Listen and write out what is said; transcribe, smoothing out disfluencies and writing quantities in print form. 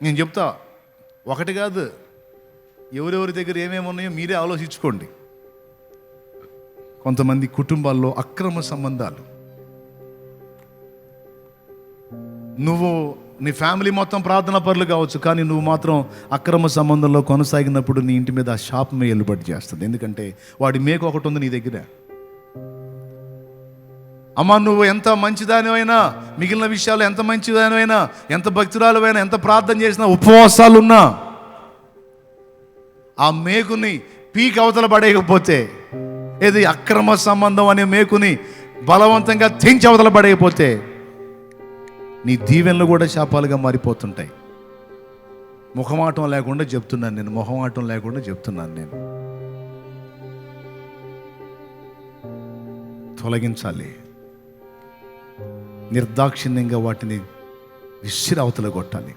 నేను చెప్తా, ఒకటి కాదు, ఎవరెవరి దగ్గర ఏమేమి ఉన్నాయో మీరే ఆలోచించుకోండి. కొంతమంది కుటుంబాల్లో అక్రమ సంబంధాలు. నువ్వు నీ ఫ్యామిలీ మొత్తం ప్రార్థన పరులు కావచ్చు, కానీ నువ్వు మాత్రం అక్రమ సంబంధంలో కొనసాగినప్పుడు నీ ఇంటి మీద ఆ శాపమే ఎల్లుబడి చేస్తుంది. ఎందుకంటే వాడి మేకు ఒకటి ఉంది నీ దగ్గర. అమ్మ, నువ్వు ఎంత మంచిదానివైనా, మిగిలిన విషయాలు ఎంత మంచిదానివైనా, ఎంత భక్తురాలువైనా, ఎంత ప్రార్థన చేసినా, ఉపవాసాలున్నా, ఆ మేకుని పీక్ అవతల పడేయకపోతే, ఏది అక్రమ సంబంధం అనే మేకుని బలవంతంగా తెంచి అవతల పడేయకపోతే, నీ దీవెనలు కూడా శాపాలుగా మారిపోతుంటాయి. మొహమాటం లేకుండా చెప్తున్నాను నేను. తొలగించాలి, నిర్దాక్షిణ్యంగా వాటిని విసిరి అవతల కొట్టాలి.